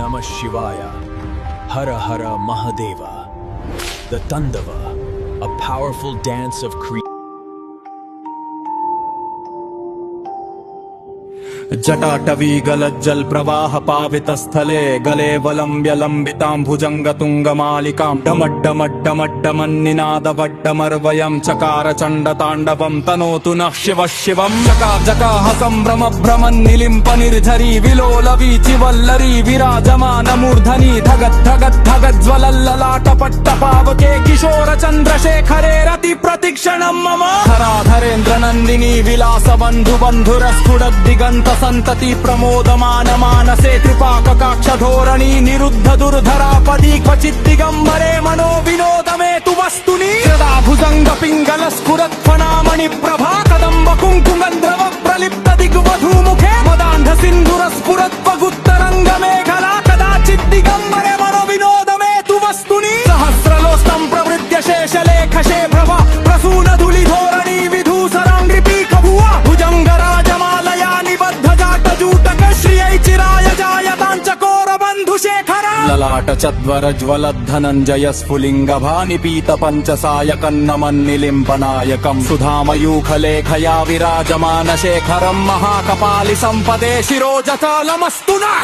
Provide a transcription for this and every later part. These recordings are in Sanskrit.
Namah Shivaya. Hara Hara Mahadeva. The Tandava, a powerful dance of creation. जटाटवी गलज्जल प्रवाह पावित स्थले गले वलंब्य लंबितां भुजंग तुंगमालिकां डमड्डमड्डमड्डमन्निनादवड्डमर्वयं चकार चंड तांडवं तनोतु नः शिवः शिवं जका संभ्रम भ्रमन्निलिम्प निर्झरी विलोल वीचि वल्लरी विराजमान मूर्धनि धगद्धगद्धगज्ज्वलल्ललाट पट्टपावके किशोर चंद्रशेखरे रति प्रतिक्षणं मम धराधरेन्द्र नंदिनी विलास बंधु बंधुरस्फुटद्दिगंत संतति प्रमोदमान मानसे कृपाक काक्ष धोरणी निरुद्ध दुर्धरापदी क्वचित् दिगंबरे मनो विनोदमे तु वस्तुनि सदा भुजंग पिंगल स्फुरत् फणामणि प्रभा कदंब कुंकुमद्रव प्रलिप्त दिग्वधू मुखे मदान्ध सिंधुर स्फुरत् पगुत्तरंग मेघला कदाचित् दिगंबरे मनो विनोदमे तु वस्तुनि सहस्रलोष्टं प्रवृत्य शेषलेखशे प्रभा प्रसून धुलि धोरणी विधूसराङ्ग्रिपीक भुवा भुजंग राजमालया ललाट चद्वर ज्वलद्धनञ्जय स्फुलिंग भानिपीत पंचसाय कन्नमन्निलिम्पनायकं सुधामयूखलेखया विराजमान शेखरं महाकपालि संपदे शिरोजतालमस्तु नः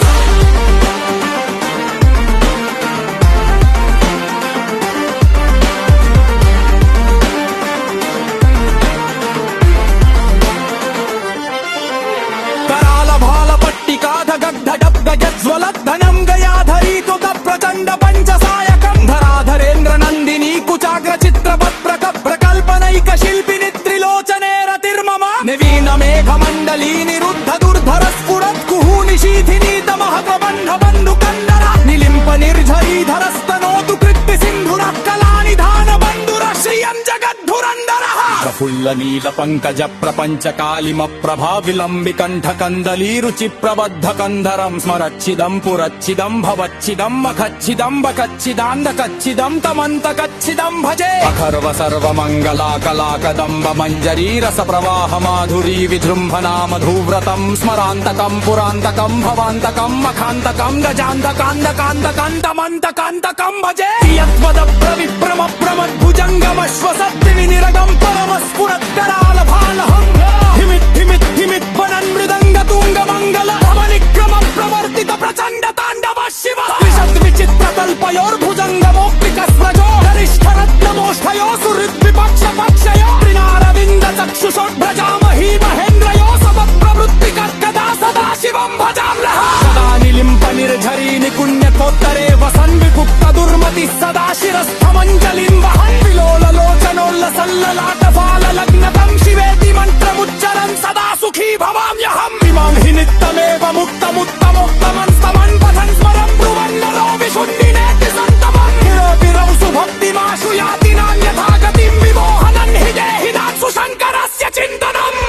गजज्वलद्धनं गयाधरीतु प्रचंड पंचसायकं धराधरेन्द्र नंदिनी कुचाग्र चित्रपत् प्रकल्पनैक शिल्पिनि त्रिलोचने रतिर्मम निवीन मेघ मंडली निरुद्ध दुर्धर स्फुरत् कुहूनि शीथिनी तमः प्रबंध बंधु कंदरा निलिम्प निर्झरी धरस्तनोतु कृत्ति सिंधुरः कलानिधान बंधुर श्रियं जगद्धुरंधरः प्रफुल्ल नील पंकज प्रपंच कालिम प्रभा विलंबि कंठ कंदली रुचि प्रबद्ध कंधरं स्मरच्छिदं पुरच्छिदं भवच्छिदं मखच्छिदं बकच्छिदान्धकच्छिदं तमन्तकच्छिदं भजे अखर्व सर्व मंगला कला कदंब मंजरी रस प्रवाह माधुरी विजृंभणा मधुव्रतं स्मरान्तकं पुरान्तकं भवान्तकं मखान्तकं गजान्तकान्तकान्तकान्तमन्तकान्तकं भजे यत्वद प्रविप्रम प्रमद्भुजङ्गमश्वसत्ति विनिरगं परमस्फुरत्कराल भालहं हिमित् हिमित् हिमित् वनन् मृदङ्ग तुङ्ग मंगल धवनिक्रम प्रवर्तित प्रचंड तांडव शिव विशत् विचित्र कल्पयोर्भुजङ्गमोक्तिकस्रजो गरिष्ठरत्नमोष्ठयो सुहृद्विपक्ष पक्षयो त्रिनारविन्द चक्षुषोर्भ्रजामहि महेन्द्रयो समप्रवृत्ति कर्कदा सदा शिवं भजाम्यः सदा निलिम्प निर्झरी निकुण्यकोत्तरे वसन् विगुप्त दुर्मति सदा शिरस्थमञ्जलिं वहन् विलोललोचनोल्लसल्ललाट बाललग्नतं शिवेति मन्त्रमुच्चरन् सदा सुखी भवाम्यहम् इमं हि नित्यमेव मुक्तमुत्तमोक्तमन् स्तमन् पठन् स्मरन् ब्रुवन्नरो विशुन्निनेति सन्तमम् गिरोभिरौ सुभक्तिमाशु याति नान्यथा गतिं विमोहनन् हि देहिनात्सु शङ्करस्य चिन्तनम्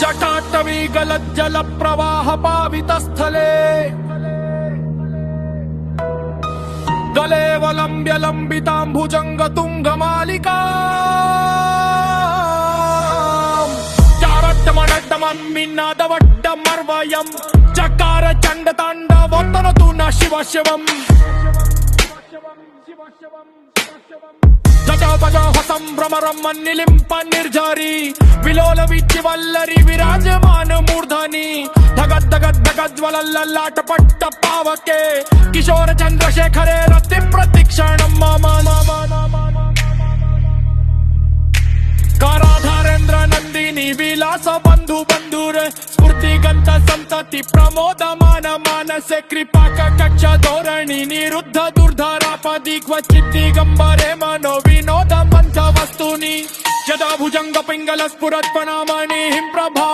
जटाटवी गलज्जल प्रवाह पावित स्थले गले वलंब्य लंबितां भुजंग तुंगमालिका चारट्टमडड्डमन्निनादवड्डमर्वयं चकार चंड तांडवोत्तनतु न शिव शिवम् जटापजाह संभ्रमरं मन्निलिम्प निर्झरी विलोल वीचि वल्लरी विराजमान मूर्धनि धगद्धगद्धगज्ज्वलल्ललाट पट्ट पावके किशोर चंद्रशेखरे रति प्रतिक्षणं मम कराधारेन्द्र नंदिनी विलास बंधु बंधुर स्फूर्ति गंत संतति प्रमोदमान मानसे कृपाक कक्ष धोरणी निरुद्ध दुर्धरापदी क्वचित् दिगंबरे मनो विनोद मंथ वस्तुनि यदा भुजंग पिंगल स्फुरत् फणामणिं प्रभा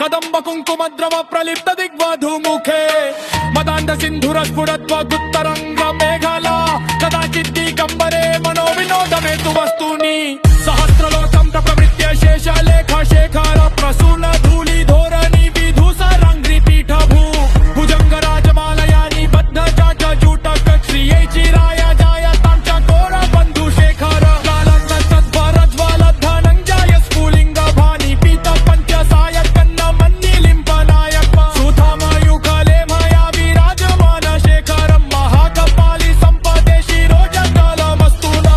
कदंब कुंकुमद्रव प्रलिप्त दिग्वधू मुखे मदान्ध सिंधुर स्फुरत् वगुत्तरंग मेघला कदाचित् दिगंबरे मनो विनोदमे तु वस्तुनि सहस्रलोकं प्रवृत्य शेषलेख शेखर प्रसून धूली धोरणी विधुसरंग्री पीठभू भुजंग राजमालया निबद्ध चाच जूटक श्रियेची राया जायतांच्या कोर बंधू शेखर कालंद तद्भरज्वल धनंजय स्फुलिंग भानी पीत पंच सायक कन्न मन्नी लिंप नायक सुधामयुखले मया विराजमान शेखरं महाकपाली संपदे शिरोजकल मस्तूला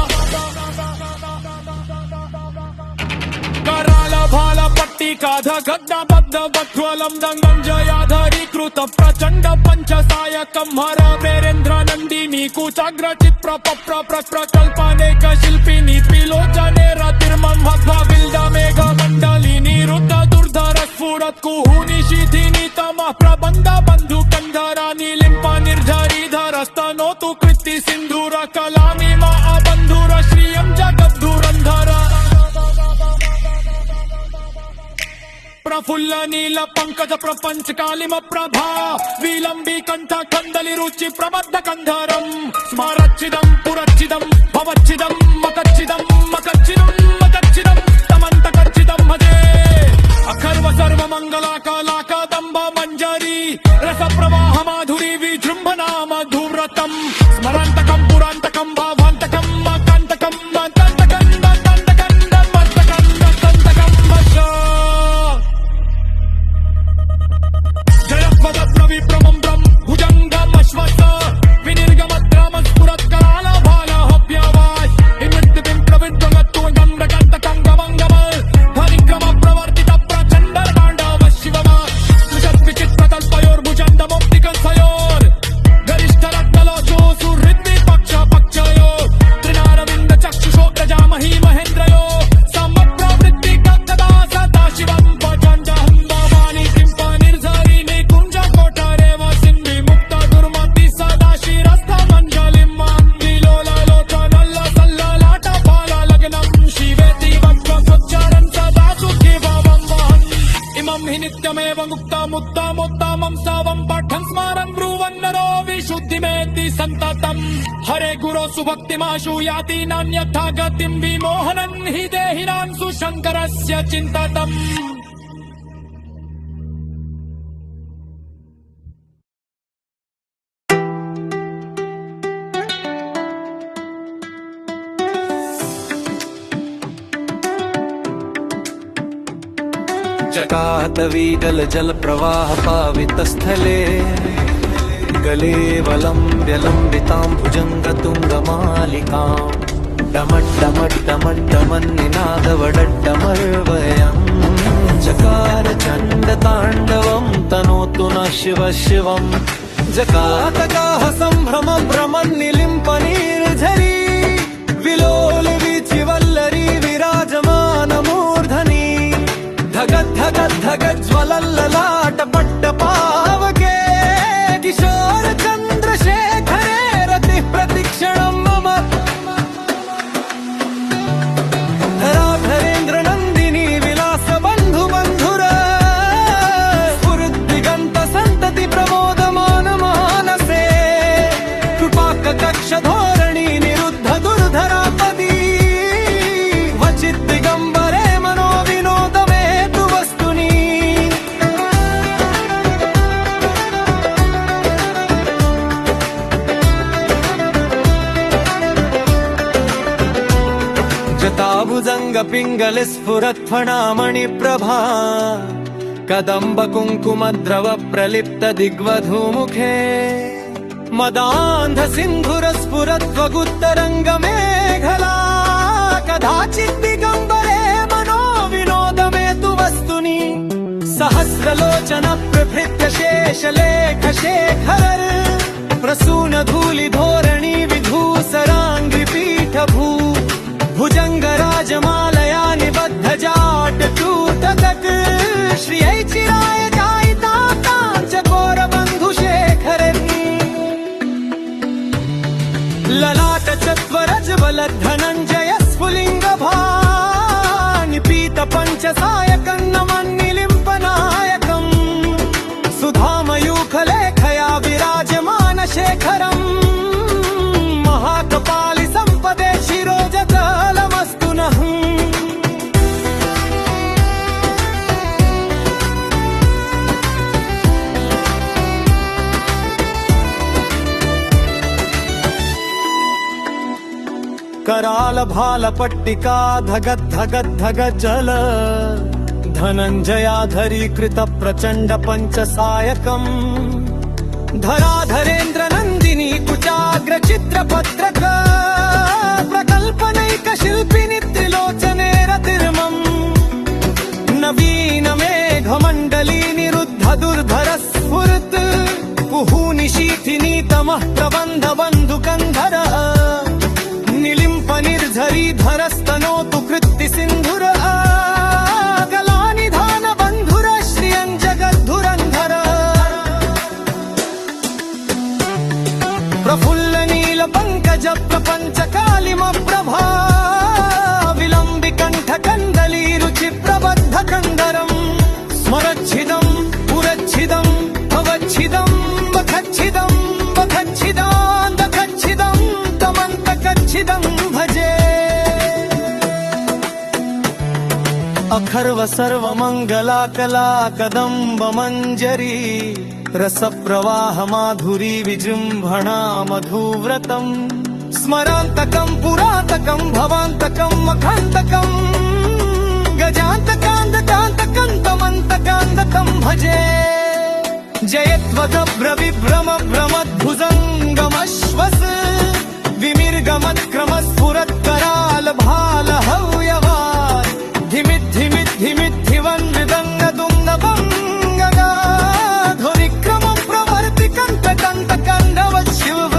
कराल भाल पट्टी काध गद्दा बद्ध बक्वलं दंगं जयाधरी कृत प्रचंड पंच सायकं हर वीरेंद्र नंदिनी कुचाग्र चित्र प्रकल्पनेक शिल्पिनी त्रिलोचने रतिर्मं भद्वा बिल्ड मेघ मंडलिनी रुद्ध दुर्धर स्फुरत् कुहुनि शिथिनी तमः प्रबंध बंधु कंधरानि लिंप निर्झरी धरस्तनोतु कृति सिंधुर कलामि मा अबंधुर श्रियं जगद्धुरंधर प्रफुल्ल नील पंकज प्रपंच कालिम प्रभा विलंबी कंठ कंदलि रुचि प्रबद्ध कंधरं स्मरच्चिदं पुरच्चिदं भवच्चिदं मकच्चिदं मकच्चिदं मकच्चिदं तमन्तकच्चिदं भजे अखर्व सर्व मंगला कला कदंब मंजरी रस प्रवाह माधुरी विजृंभणा मधुव्रतं स्मरांतकं पुरांतकं भावांतकं मकांतकं मकांतकं मकांतकं मकांतकं मकांतकं मका जयपदत्र विप्रमं भुजंगमश्वस विनिर्गमद्रामस्फुरत्कराल भाल हव्यवाय इमिद्दिं प्रविद्वगत्वगं रकन्तकं गमङ्गमल धनिक्रम प्रवर्तित प्रचण्ड ताण्डव शिवम त्रिशत्विचित्रतल्पयोर्भुजण्डमोक्तिकसयोर् गरिष्ठ रत्नलोचो सुहृद्वि पक्ष पक्षयो त्रिनारविन्द चक्षुषोग्रजामहि महेन्द्रयो समप्रवृत्ति कदा सदा शिवं भजन्तहं भवानि किंप निर्झरिणि कुञ्ज कोठरेव सिन्धि मुक्त दुर्मति सदा शिरस्थ मञ्जलिं मां विलोललोचनल्ल सल्ललाट बाल लग्नं शिवेति वक्त्रसोच्चरन् सदा सुखी भवं वहन् इमं हि नित्यमेव मुक्तमुत्तमोत्तमं स्तवं पठन् स्मरन् ब्रुवन्नरो विशुद्धिमेति सन्ततम् हरे गुरो सुभक्तिमाशु याति नान्यथा गतिं विमोहनन् हि देहिनां सुशङ्करस्य चिन्ततम् जकातवीगल जल प्रवाह पावितस्थले गले वलं व्यलम्बितां भुजङ्गतुङ्गमालिकां डमड्डमड्डमड्डमन्निनादवडड्डमर्वयम् जकार चण्डताण्डवं तनोतु न शिव शिवम् जकातकाः सम्भ्रम भ्रमन्निलिम्पनीर्झरी विलोल वीचिवल्लरी विराजमानमूर्धनि धगद् धगद् धगद् ज्वलल्ललाट पट्ट पावके किशोर चन्द्रशेखरे रतिः प्रतिक्षणं मम धराधरेन्द्र नन्दिनी विलास बन्धु बन्धुर स्फुरद्दिगन्त सन्तति प्रमोदमान मानसे कृपाक कक्ष धोरणी निरुद्ध दुर्धरापदी वचित् दिगम्बरे मनो विनोदमे तु वस्तुनि जताभुजङ्ग पिङ्गल स्फुरत्फणामणि प्रभा कदम्ब कुङ्कुमद्रव प्रलिप्त दिग्वधूमुखे मदान्ध सिन्धुर स्फुरत्वगुत्तरङ्ग मेघला कदाचित् दिगम्बरे मनो विनोदमे तु वस्तुनि सहस्रलोचन प्रभृत्य शेषलेख शेखर प्रसून धूलि धोरणी विधूसराङ्गि पीठभू भुजंग राजमालया निबद्ध जाट टूटक श्रियै चिराय जायिता कांच कोर बंधु शेखर ललाट चत्वरज्वल धनंजय स्फुलिंग भानि पीत पंच सायकं नमन्निलिम्प नायकं सुधामयूखलेखया विराजमान शेखरम् महाकपालि संपदे शिरोजकलमस्तु नः कराल भाल पट्टिका धगत् धगत् धगत् जल धनञ्जयाधरी कृत प्रचण्ड पञ्चसायकम् धराधरेन्द्र नन्दिनी कुचाग्र चित्रपत्रक प्रकल्पनैक शिल्पिनि त्रिलोचने रतिर्मम् नवीन मेघमण्डली निरुद्ध दुर्धर स्फुरत् कुहूनिशीथिनी तमः प्रबन्ध बन्धुकन्धर निलिम्प निर्झरी धरस्तनोतु कृत्ति सिन्धुर गलानिधान बन्धुर श्रियं जगद्धुरन्धर प्रफुल्ल नील पङ्कज प्रपञ्च कालिम प्रभा विलम्बि कण्ठ कन्दली रुचि प्रबद्ध कन्दरम् स्मरच्छिदम् पुरच्छिदम् भवच्छिदम् बखच्छिदम् बखच्छिदान्दखच्छिदम् तमन्तकच्छिदम् भजे अखर्व सर्व मंगला कला कदम्ब मंजरी रस प्रवाह माधुरी विजृंभणा मधुव्रतम् स्मरान्तकम् पुरान्तकम् भवान्तकम् मखान्तकम् गजान्तकान्तकान्तकम् तमन्तकान्तकम् भजे जयत्वदभ्र विभ्रम भ्रमद्भुजङ्गमश्वस् विमिर्गमत्क्रम स्फुरत्कराल भाल हव्यवान् धिमित् धिमित् धिमित् धिवन् मृदङ्ग दुम्नभङ्गगा धुरिक्रम प्रवर्ति कण्टकण्टकण्डव शिवम्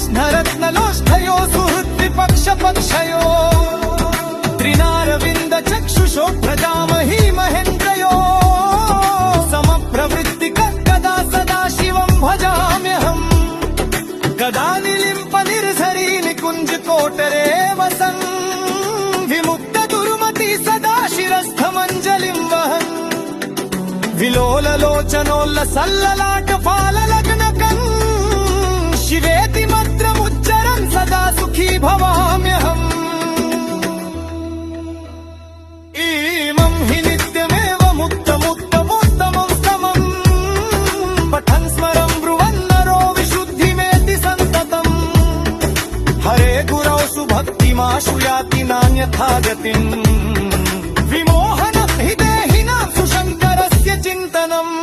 त्रिशत्वचिप्रकल्पयोर्भुजङ्गमौक्तिकस्रजोर्धरिष्णरत्नलोष्ठयो सुहृद्विपक्षपक्षयो त्रिनारविन्द चक्षुषो प्रजामही महेन्द्रयो समप्रवृत्तिकदा सदा शिवम् भजाम्यहम् गदा निलिम्प निर्झरी निकुञ्ज कोटरे वसन् विमुक्त दुर्मति सदा शिरस्थमञ्जलिम् वहन् विलोल लोचनोल्लसल्ललाट फाललग्नकम् शिवेति मन्त्रमुच्चरन् सदा सुखी भवाम्यहम् इमं हि नित्यमेव मुक्तमुत्तमोत्तमं स्तमम् पठन् स्मरं ब्रुवन्नरो विशुद्धिमेति सन्ततम् हरे गुरौ सुभक्तिमाशु याति नान्यथा गतिम् विमोहन हि देहिनां सुशङ्करस्य चिन्तनम्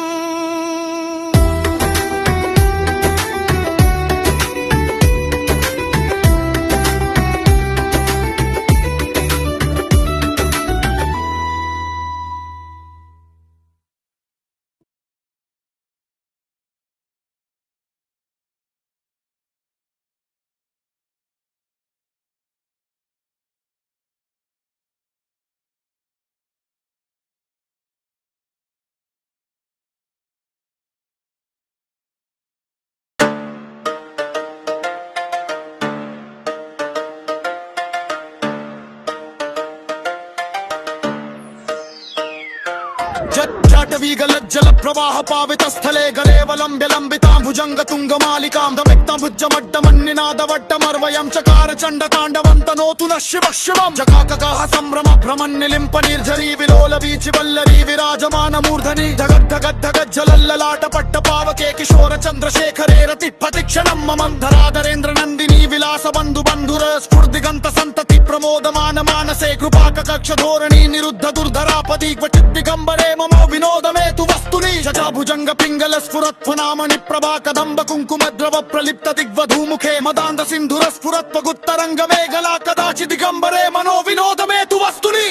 जल प्रवाह पावित स्थले गलेवलम्ब्य लम्बितां भुजंग तुंग मालिकां दमिक्तं भुज्जमड्डमन्निनादवट्टमर्वयं चकार चण्ड ताण्डवन्तनोतु नः शिवः शिवम् जगाककाः सम्भ्रम भ्रमन् निलिम्प निर्झरी विलोल वीचि वल्लरी विराजमान मूर्धनि धगद् धगद् धगद् जलल्ललाट पट्ट पावके किशोर चन्द्रशेखरे रति प्रतिक्षणं मम धराधरेन्द्र नन्दिनी विलास बन्धु बन्धुर स्फुर्दिगन्त सन्तति प्रमोदमान मानसे कृपाक कक्ष धोरणी निरुद्ध दुर्धरापदी क्वचित् दिगम्बरे मम विनोद मे तु वस्तुनि जटा भुजंग पिंगल स्फुरत्फनामणि प्रभा कदम्ब कुंकुम द्रव प्रलिप्त दिग्वधूमुखे मदान्ध सिन्धुर स्फुरत्वगुत्तरंग मेघला कदाचित् दिगम्बरे मनो विनोद मे तु वस्तुनि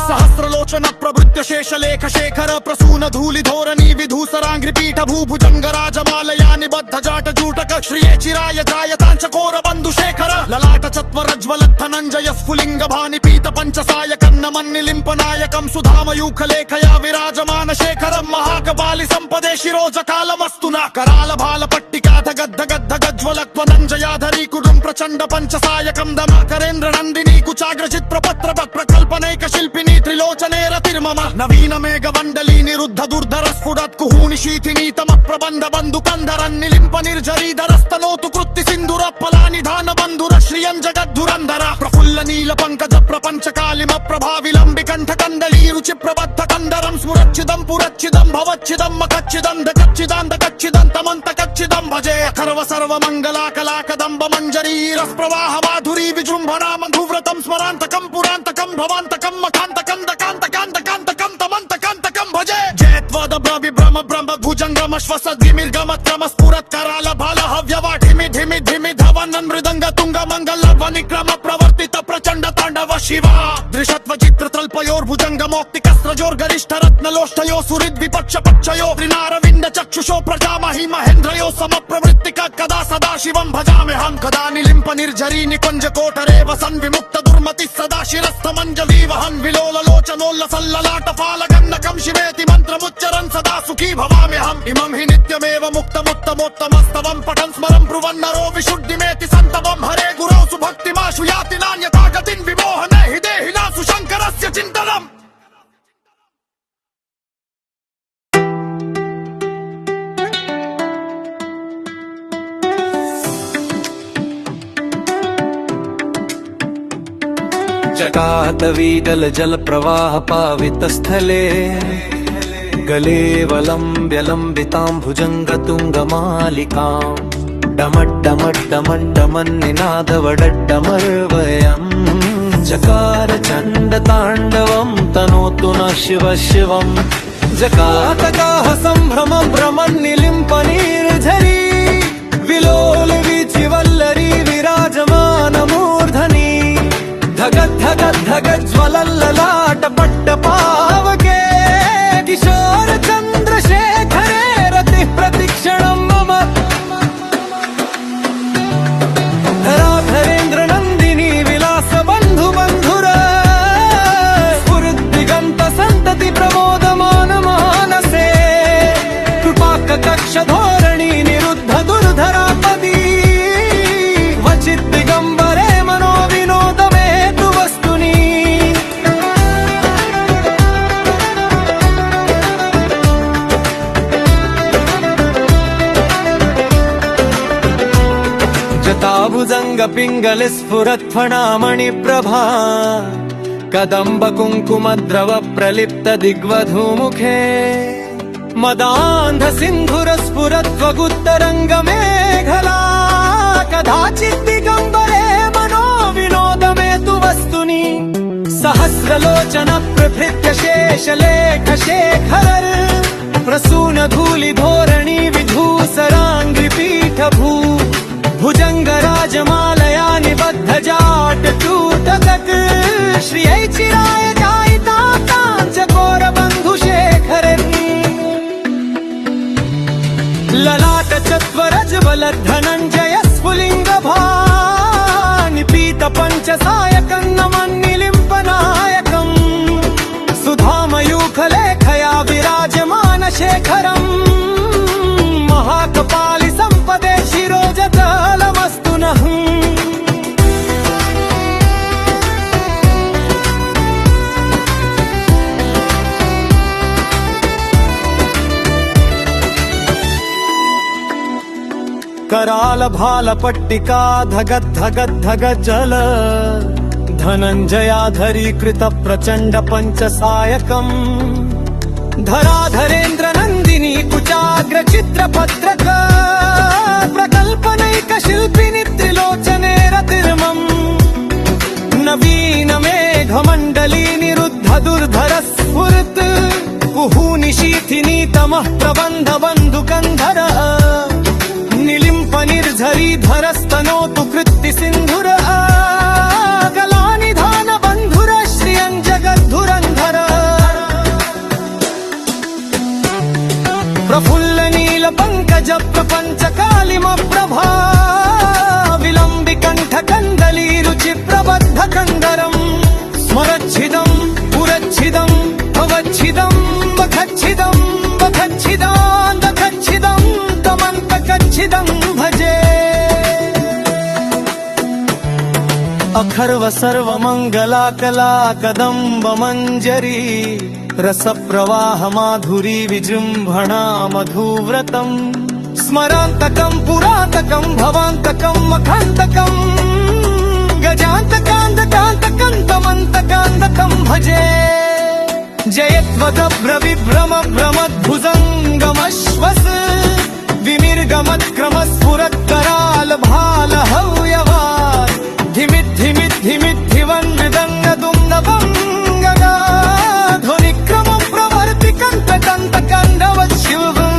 सहस्रलोचन प्रभृत्य शेषलेख शेखर प्रसून धूलि धोरणी विधूसरांघ्रि पीठ भूभुजंग राजमालया निबद्ध जाट जूटक श्रिये चिराय जायतांचकोर बंधु शेखर ललाट चत्वरज्वल धनंजय स्फुलिंग भानि पीत पंचसाय कन्नमन्निलिम्प नायकं सुधामयूख लेखया विराजमान शेखरं महाकपालि संपदे शिरोज कालमस्तुना कराल भाल पट्टिका धगद्धगद्धगज्ज्वलत्वनञ्जयाधरी कुरुं प्रचंड पंचसायकं दमाकरेन्द्र नंदिनी कुचाग्रचित् प्रपत्र प्रकल्पनैक शिल्पिनी त्रिलोचने रतिर् निर्मम नवीन मेघ मंडली निरुद्ध दुर्धर स्फुरत् कुहूनि शीतिनीतम प्रबंध बंधु कंधरन् निलिम्प निर्झरीधरस्तनोतु कृत्ति सिंधुर फलानिधान बंधुर श्रियं जगद्धुरंधर प्रफुल्ल नील पंकज प्रपंच कालिम प्रभाविलंबि कंठ कंदली रुचि प्रबद्ध कंदरं स्फुरच्छिदं पुरच्छिदं भवच्छिदं मखच्छिदं दकच्छिदं तमंत कच्छिदं भजे अखर्व सर्व मंगला कला कदंब मंजरी रस प्रवाह माधुरी विजृंभणा मधुव्रतं स्मरांतकं पुरांतकं भवांतकं मखांतकं दकांतकांतकांतकं तमंतकांतकं भजे जयत्वद ब्रविभ्रम ब्रह्म भुजंगम श्वस धिमिर्गम त्रम स्फुरत् कराल भाल हव्यवा ढिमि ढिमि ढिमि धवनन् मृदंग तुंग मंगल वनिक्रम प्रवर्तित प्रचंड तांडव शिवा दृशत्व चित्र तल्पयोर्भुजंग मौक्तिकस्त्रजोर् गरिष्ठ रत्नलोष्टयो सुहृद् विपक्ष पक्षयो त्रिनारविंद चक्षुषो प्रजामहि महेन्द्रयो समप्रवृत्तिक कदा सदा शिवं भजाम्यहं कदा निलिम्प निर्झरी निकुंज कोटरे वसन् विमुक्त दुर्मति सदा शिरस्थमंज विवहन् विलोल लोचनोल्लसल्ललाट फालगन्धकं शिवेति मंत्रमुच्चरन् सदा सुखी भवाम्यहम् इमं हि नित्यमेव मुक्तमुत्तमोत्तमस्तवं पठन् स्मरन् ब्रुवन् नरो विशुद्धिमेति सन्तवं हरे गुरौ सुभक्तिमाशु याति नान्यथा गतिं विमोहने हि देहिनासु शङ्करस्य चिन्तनम् चकातवीदल जल प्रवाह पावित स्थले गले वलम्ब्यलम्बितां भुजङ्गतुङ्गमालिकां डमड्डमड्डमड्डमन्निनादवडड्डमर्वयम् जकार चण्डताण्डवं तनोतु न शिव शिवम् जकातकाः सम्भ्रमं भ्रमन्निलिम्प निर्झरी विलोल वीचिवल्लरी विराजमानमूर्धनि धगद् धगद् धगद् ज्वलल्ललाट पट्टपावके किशोर चन्द्रशेखरे रतिः प्रतिक्षणं मम धराधरेन्द्र नन्दिनी विलास बन्धु बन्धुर स्फुरद्दिगन्त सन्तति प्रमोदमान मानसे कृपाक कक्ष धोरणी निरुद्ध दुर्धरापदी वचित् दिगम्बरे मनो विनोदमे भुजंग पिंगल स्फुरत् फणामणि प्रभा कदम्ब कुंकुम द्रव प्रलिप्त दिग्वधूमुखे मदान्ध सिन्धुर स्फुरत् त्वगुत्तरंग मेघला कदाचित् दिगम्बरे मनो विनोदमे तु वस्तुनि सहस्रलोचन प्रभृत्य शेषलेख शेखर प्रसून धूलि धोरणी विधूसराङ्गि पीठ भू भुजंग राजमालया निबद्ध जाट चूतक श्रियै चिराय जायिता कांचकोर बंधु शेखर ललाट चत्वरज बल धनंजय स्फुलिंग भानि पीत पंच सायकं नमन्निलिम्प नायकं सुधामयूख लेखया विराजमान शेखरम् महाकपालि संपदे शिरोजतलमस्तु नः कराल भाल पट्टिका धगद् धगद् धगद् जल धनञ्जयाधरी कृत प्रचण्ड पंच सायकम् धराधरेन्द्र नन्दिनी कुचाग्र चित्र पत्रक प्रकल्पनैक शिल्पिनि त्रिलोचने रतिर्मम् नवीन मेघ मंडली निरुद्ध दुर्धर स्फुरत् कुहूनि शीथिनी तमः प्रबन्ध बन्धु कंधर निलिम्प निर्झरी धरस्तनोतु कृत्ति सिन्धुर कलानिधान बन्धुर श्रियं जगद्धुरन्धर प्रफुल्ल नील पंकज प्रपंच कालिम प्रभा विलंबि कंठ कंदली रुचि प्रबद्ध कंदरम स्मरच्छिदं पुरच्छिदं भवच्छिदं बखच्छिदं बखच्छिदान्दखच्छिदं तमन्तकच्छिदं भजे अखर्व सर्व मंगला कला कदम्ब मंजरी रसप्रवाह माधुरी विजृम्भणा मधुव्रतम् स्मरान्तकं पुरान्तकं भवान्तकं मखान्तकं गजान्तकान्तकान्तकन्तमन्तकान्तकं भजे जयत्वदभ्रविभ्रम भ्रमद्भुजङ्गमश्वस् विनिर्गमत्क्रमस्फुरत्कराल भाल हव्यवान् धिमिद्धिमिद्धिमिद्धिवन् मृदङ्गदुम्नभङ्गगा ध्वनिक्रमं प्रवर्तिकन्तकन्तकण्डवशिवम्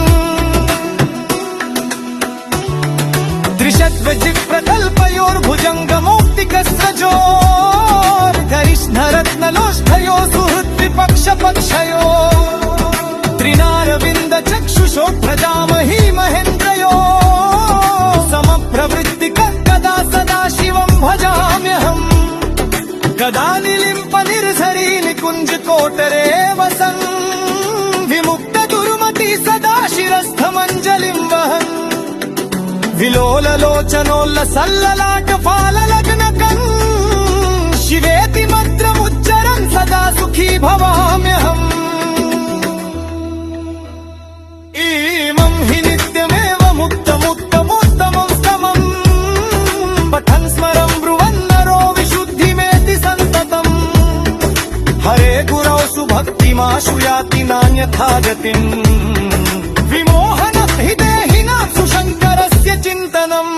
त्रिषद्वजिप्रकल्पयोर्भुजङ्गमौक्तिकस्रजोर्धरिष्णरत्नलोष्ठयो सुहृद्विपक्षपक्षयो त्रिनारविन्द चक्षुषोप्रजामही महेन्द्रयो समप्रवृत्तिकदा सदा शिवं भजाम्यहम् कदा निलिम्प निर्झरी निकुञ्जकोटरे वसन् विमुक्तदुर्मति सदा शिरस्थमञ्जलिं वहन् विलोललोचनोल्लसल्ललाटफाललग्नकम् शिवेति मन्त्रमुच्चरन् सदा सुखी भवाम्यहम् इमं हि नित्यमेव मुक्तमुत्तमोत्तमं स्तमम् पठन् स्मरन् ब्रुवन्नरो विशुद्धिमेति सन्ततम् हरे गुरौ सुभक्तिमाशु याति नान्यथा गतिम् विमोहन हि देहिनां सुशङ्करस्य चिन्तनम्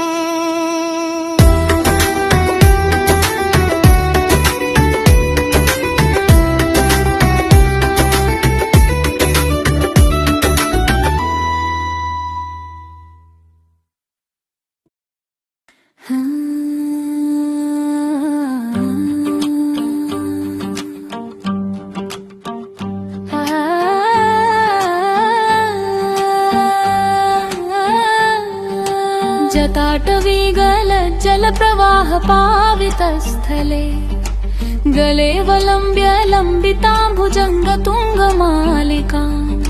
जलप्रवाह पावितस्थले गले वलम्ब्य लम्बिताम्बुजङ्गतुङ्गमालिकाम्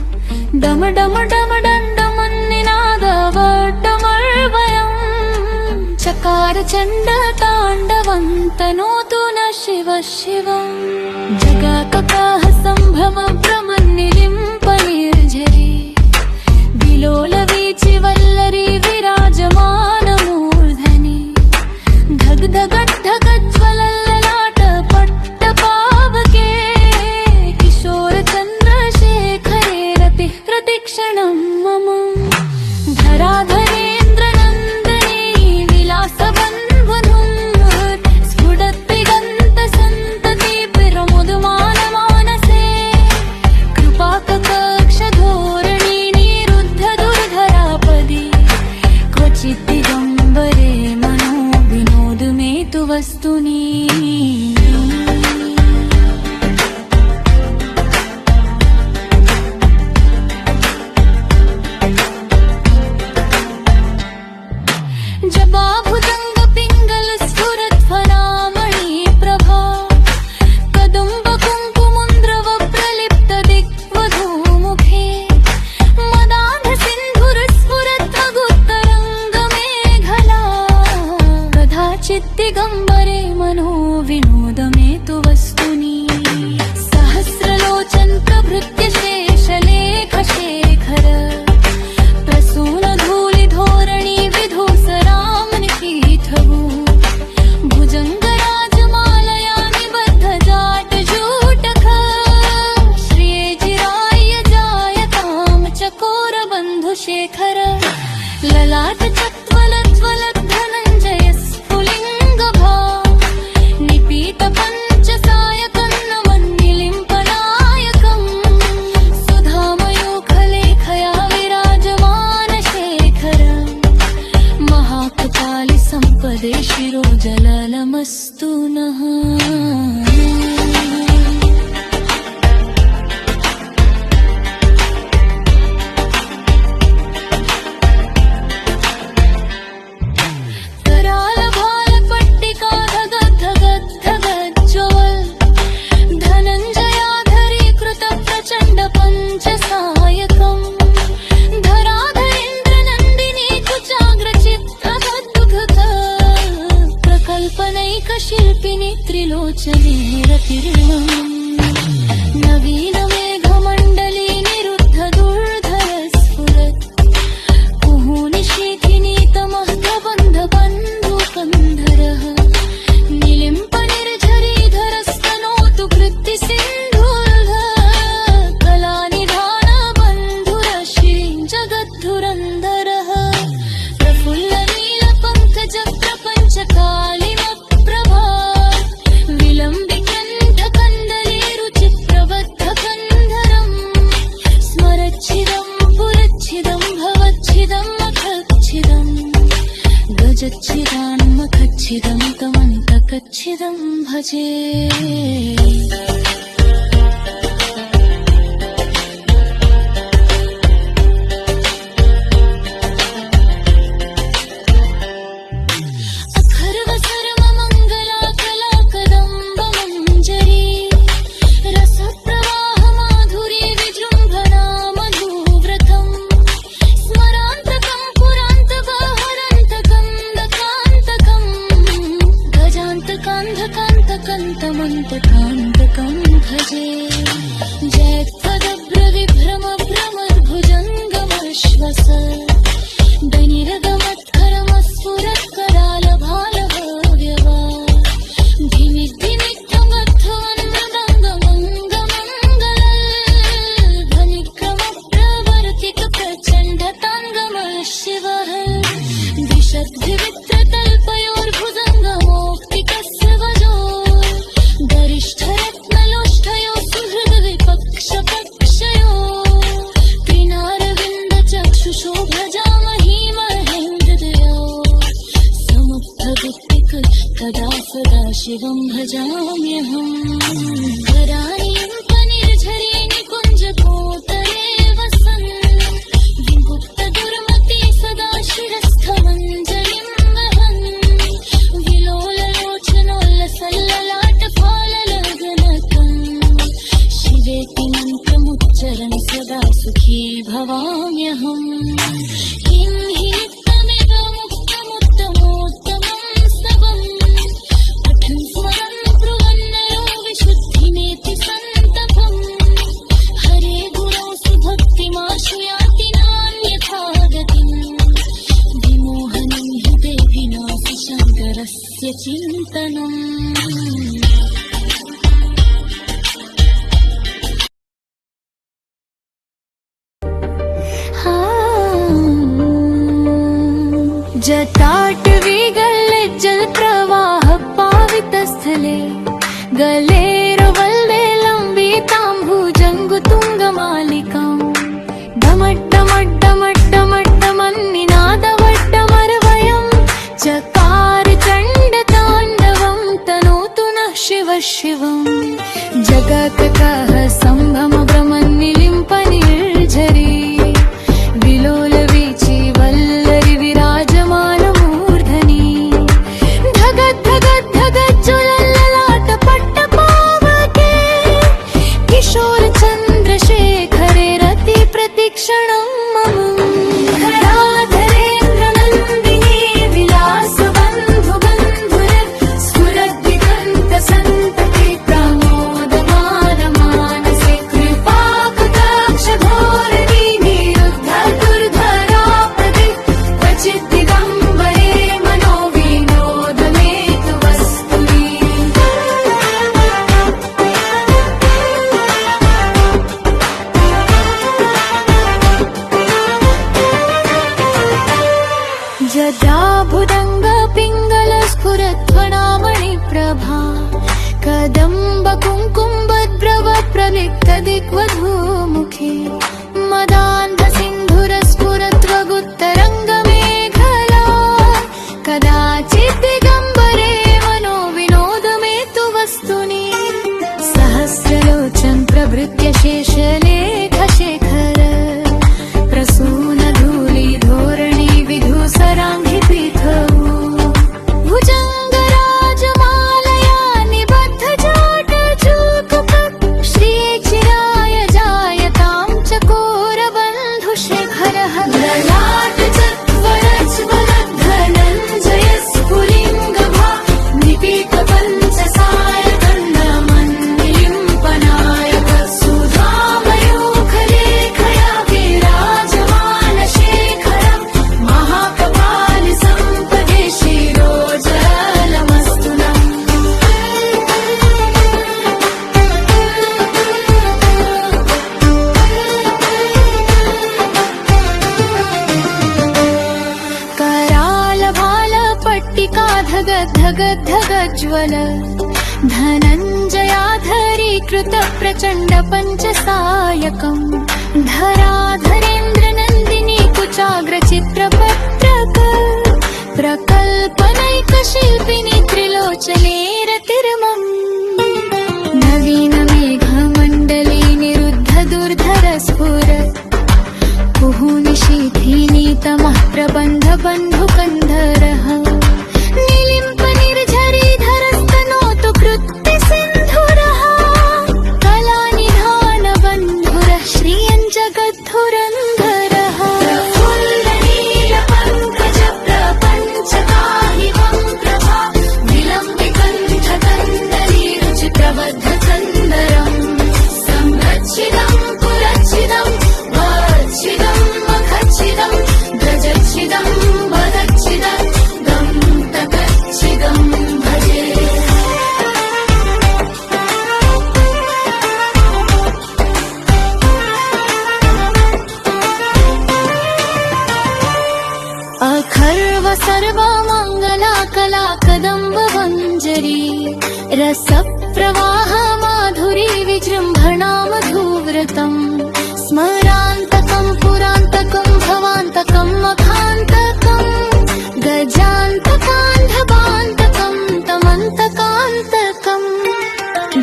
डम डम डम डण्डमन्निनादवड्डमर्वयम् चकार चण्ड ताण्डवन्तनोतु न शिव शिवम् जगाककाह सम्भ्रम भ्रमन्निलिम्प निर्झरी विलोलवीचि वल्लरी विराजमानमूर्धनि धगधगद्धगज्ज्वलल्ललाट पट्टपावके किशोर चन्द्रशेखरे रतिः प्रतिक्षणं मम धराधरेन्द्रनन्दने विलासवन्वधूं स्फुटद्दिगन्तसन्तति प्रमुदमानमानसे सच्चिदं भजे। कान्तकान्तकं भजे। जयत्वदभ्रविभ्रमभ्रमद्भुजङ्गमश्वस दनिरगमत्करमस्फुरत्करालभालभव्यवा धिमिद्धिमिद्धमध्वन्मदङ्गमङ्गलध्वनिक्रमप्रवर्तिकप्रचण्डताङ्गमः शिवः दिशद्विवित्रतल्पयोर्भुजङ्गमौक्तिकस्य वजो गरिष्ठरत्नलोष्ठयो सुहृद्विपक्षपक्षयो त्रिनारविन्दचक्षुषो भजामहि महेन्द्रदयो समुत्थगुप्तिक कदा सदा शिवं भजाम्यहम्। धरानीं निकुञ्जकोतरे वसन् विमुक्तदुर्मति सदा शिरस्थमञ्जलिं वहन् विलोललोचनोल्लसल्ललाटफाललगनकम् शिवेति मन्त्रमुच्चरन् सदा सुखी भवाम्यहम्। किं हि नित्यमिदमुक्तमुत्तमोत्तमं स्तवम् पठन् स्मरन् ब्रुवन्नरो विशुद्धिमेति सन्तपम् हरे गुणोऽसि भक्तिमाशुयाति नान्यथा गतिम् विमोहनं हि देहिनासि शङ्करस्य चिन्तनम्। जटाटवीगल्लज्जलप्रवाह पावितस्थले गलेरवल्ले लम्बिताम्बुजङ्गुतुङ्गमालिकाम् डमड्डमड्डमड्डमड्डमन्निनादवड्डमरवयम् चकार चण्डताण्डवं तनोतु नः शिवः शिवम्। जगत्कः सम्भ्रम भ्रमन्निलिम्पनिर्झरी विलोलवीचि वल्लरि विराजमानमूर्धनि धगद्धगद्धगज्ज्वलल्ललाटपट्टपावके किशोरचन्द्रशेखरे रतिप्रतिक्षणं मम। धराधरेन्द्रनन्दिनी विलासबन्धुबन्धुर स्फुरद्दिगन्तसन्तति प्रमोदमानमानसे कृपाकटाक्षधोरणी निरुद्धदुर्धरापदे क्वचिद्दिगम्बरे मनोविनोदमेतु वस्तुनि। यदा भुजङ्गपिङ्गलस्फुरध्वनामणिप्रभा कदम्बकुङ्कुम्बद्रव प्रलिप्तदिग्वधूमुखे मदान्धसिन्धुरस्फुरद्वगुत्तरङ्गमेखला कदाचित् दिगम्बरे मनोविनोदमेतु वस्तुनि। सहस्रलोचन प्रभृत्य शेषलेखशेखर प्रसूनधूलिधोरणी विधूसराङ्घि पीठौ भुजङ्गराजमालया निबद्धजाटचूकुपट् श्रीचिराय जायतां चकोरबन्धुशेखरः ललाटचत्वरज्वलद्धनञ्जयस्फुलिङ्गभा निपीतपञ्चसायकर्णमन्निलिम्पनायक सुधामयूखलेखया विराजमानशेखरं महाकपालि सम्पदे शिरोजलमस्तु नः। करालभालपट्टिका धगद्धगद्धगज्ज्वल धनञ्जयाधरीकृत प्रचण्ड पञ्चसायकम् धराधरेन्द्रनन्दिनी कुचाग्रचित्रपत्रक प्रकल्पनैक लोकशिल्पिनि त्रिलोचने रतिर्मम् नवीन मेघमण्डले निरुद्ध दुर्धर स्फुर कुहूनिशीथिनीतमः प्रबन्ध बन्धुकन्धरः निलिम्प निर्झरीधरस्तनोतु कृत्तिसिन्धुरः कलानिधान बन्धुरः श्रियं जगद्धुरन्धरः प्रफुल्लनीलपङ्कज प्रपञ्चकाहिमं प्रभा विलम्बिकण्ठकन्दलीरुचिप्रबद्धचन्दरम् संरक्षितं पुरक्षितं वच्छिदं मखच्छिदं गजच्छिदं वदच्छिदं दन्तकच्छिदं भजे अखर्व सर्वमङ्गला कला कदम्ब मञ्जरी रसप्रवाह माधुरी विजृम्भणा मधुव्रतम् स्मरान्तकं पुरान्तकं भवान्तकं मखान्तकं गजान्तकान्धबान्तकं तमन्तकान्तकं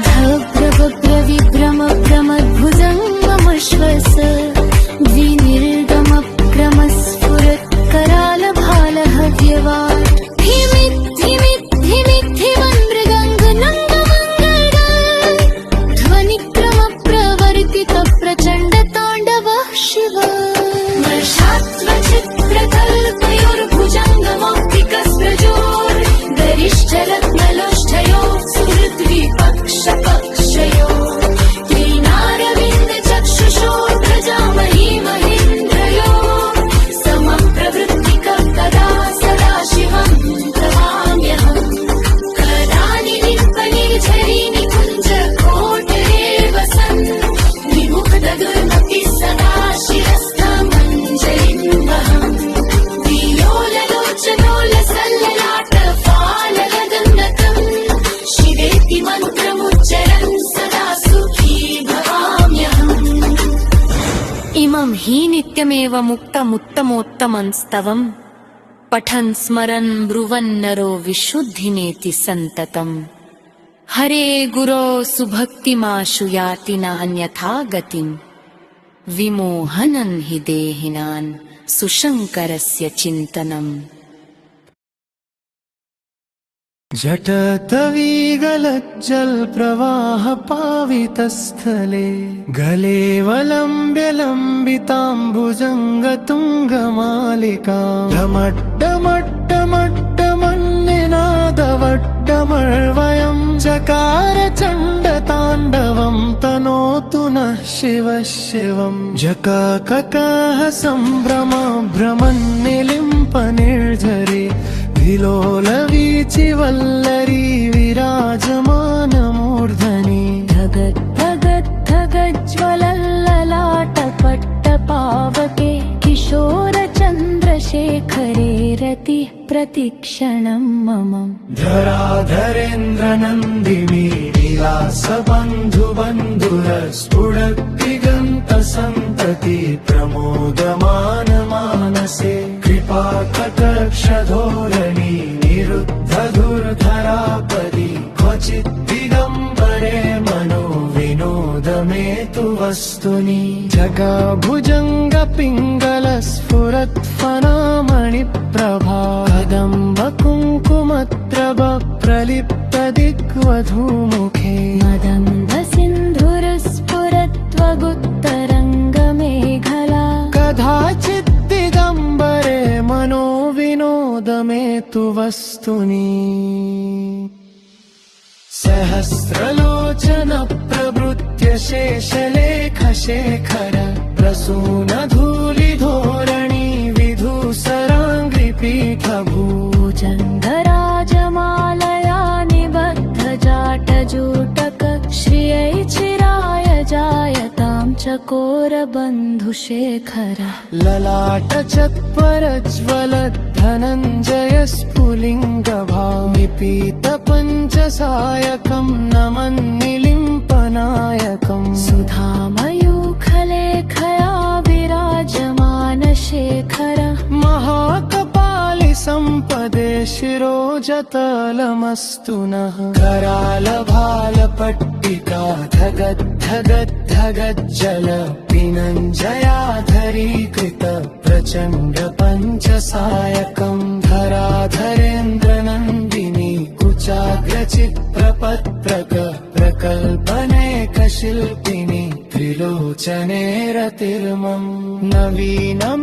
भव्रभव्रविभ्रम भ्रमद्भुजङ्गमश्वस द्विनिर्गमक्रमस्फुरत् करालभालः व्यवाट् धिमिद्धिमिद्धिमिद्धिमन् मृदङ्गनङ्गमङ्गल ध्वनिक्रमप्रवर्तित प्रचण्डताण्डवः शिव वर्षात्वचित्रकल्पयोर्भुजङ्गमौक्तिकस्रजोर् गरिष्ठरत्नलोष्ठयोः सुहृद्विपक्षपक्षयोः त्रीनारविन्दचक्षुषोर्व्रजामही महेन्द्रयोः समं प्रवृत्तिकः कदा सदा शिवं तवाम्यहम् करानि लिम्पनिर्झरी निकुञ्जकोटरे वसन् विमुक्तदुर्मतिः सदा शिरस्थमञ्जरीं वहम् विलोललोचनोलसल्ललाटफालगदन्नकम् शिवेति मन्त्रमुच्चरन् सदा सुखी भवाम्यहम् इमं हि नित्यमेव मुक्तमुत्तमोत्तमंस्तवम् पठन् स्मरन् ब्रुवन् नरो विशुद्धिनेति सन्ततम् हरे गुरो सुभक्तिमाशु याति नान्यथा गतिम् विमोहनन् हि देहिनान् सुशङ्करस्य चिन्तनम् जटतवीगलज्जलप्रवाह पावितस्थले गलेवलम्ब्य लम्बिताम्बुजङ्गतुङ्गमालिकां ढमड्डमड्डमड्डमन्निनादवड्डमर्वयं चकार चण्डताण्डवं तनोतु नः शिवः शिवं जकाककाः सम्भ्रमाभ्रमन्निलिम्प निर्झरे विलोलवीचिवल्लरी विराजमानमूर्धनि धगद्धगद्धगज्ज्वलल्ललाटपट्टपावके किशोरचन्द्रशेखरे रतिः प्रतिक्षणं मम धराधरेन्द्रनन्दिनी विलासबन्धुबन्धुरस्फुटद्दिगन्तसन्तति प्रमोदमानमानसे कृपाकटाक्षधोरणी निरुद्धदुर्धरापदि क्वचित् दिगम्बरे मनो विनोदमेतु वस्तुनि जगाभुजङ्गपिङ्गलस्फुरत्फणामणिप्रभा कदम्बकुङ्कुमत्रभ प्रलिप्तदिग्वधूमुखे मदम्बसिन्धुरस्फुरत्वगुत्तरङ्गमेखला कदाचित् दिगम्बरे मनो विनोदमेतु वस्तुनि सहस्रलोचन प्रभृत्य शेषलेखशेखर प्रसूनधूलिधोरणी विधूसराङ्घ्रिपीठभूजङ्गराजमालया निबद्धजाटजूटक श्रियै चिराय जायतां चकोरबन्धुशेखर ललाटचत्वरज्वलद्धनञ्जय स्फुलिङ्गभामिपीतपञ्चसायकं नमन्निलिम्पनायकं सुधामयूखलेखया विराजमानशेखर महाकपालि सम्पदे शिरो सरोजतलमस्तु नः करालभालपट्टिका धगद्धगद्धगज्जल पिनञ्जयाधरीकृत प्रचण्ड पञ्चसायकम् धराधरेन्द्रनन्दिनी कुचाग्रचित्रपत्रक प्रकल्पनेकशिल्पिनी त्रिलोचने रतिर्मम् नवीनमेघमण्डली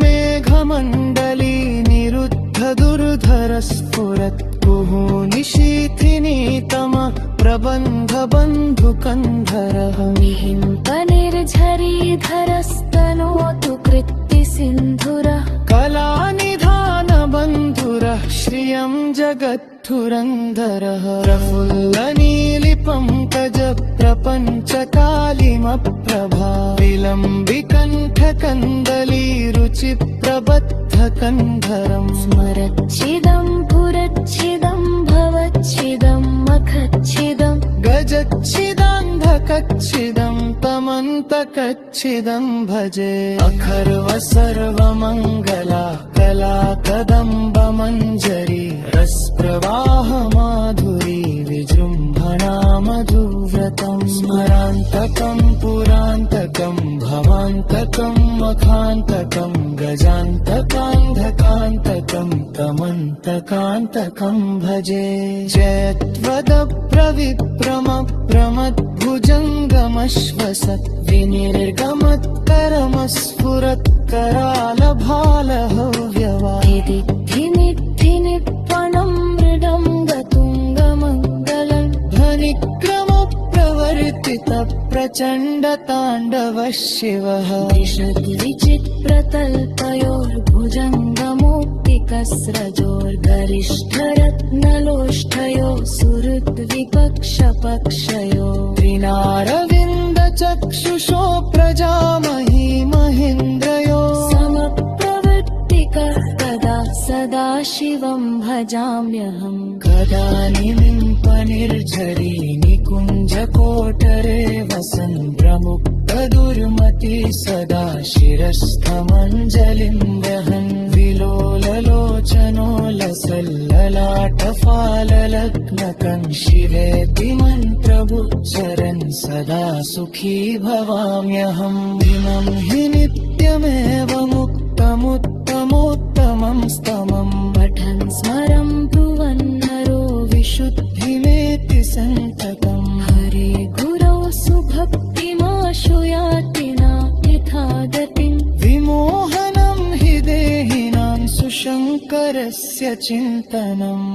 निरुद्ध दुर्धर स्फुरत् कुहूनिशीथिनीतम प्रबन्ध बन्धुकन्धरः मिहिम्पनिर्झरीधरस्तनोतु कृत्तिसिन्धुरः कलानिधानबन्धुरः श्रियं जगद्धुरन्धरः प्रफुल्लनीलिपङ्कज प्रपञ्चकालिमप्रभा विलम्बिकण्ठकन्दलीरुचिप्रबद्धकन्धरम् स्मरच्छिदं पुरच्छिदं भवच्छिदं मखच्छिदं गजच्छिदान्धकच्छिदं तमन्तकच्छिदं भजे अखर्व सर्वमङ्गला कला कदम्बमञ्जरी रसप्रवाह माधुरी विजृम्भणा मधुव्रतम् स्मरान्तकं पुरान्तकं भवान्तकं मखान्तकं गजान्तकान्धकान्तकं तमन्तकान्तकं भजे जयत्वदप्रविप्रम प्रमद्भुजङ्गमश्वसत् विनिर्गमत्करमस्फुरत् करालभालहव्यवा धिनिप्पणं मृडं गतुङ्गमङ्गलं ध्वनिक्रमप्रवर्तित प्रचण्डताण्डवः शिवः विशद्विचित्रतल्पयोर्भुजङ्गमूर्तिकस्रजोर्गरिष्ठरत्नलोष्ठयो सुहृद्विपक्षपक्षयो त्रिनारविन्दचक्षुषो प्रजामही महेन्द्रयो समप्रवृत्तिकः कदा सदा शिवं भजाम्यहम् गदानिमिम्पनिर्झरी निकुञ्जकोटरे वसन् प्रमुक्तदुर्मति सदा शिरस्थमञ्जलिं वहन् विलोललोचनो लसल्ललाटफाललग्नकं शिवेति मन्त्रमुच्चरन् सदा सुखी भवाम्यहम् दिनं हि नित्यमेव मुक्तमुत्तमोत्तमं स्तमम् पठन् स्मरं ब्रुवन्नरो विशुद्धिमेति सन्ततम् हरे गुरौ सुभक्तिमाशु याति न यथा गतिम् विमोहनं हि देहिनां सुशङ्करस्य चिन्तनम्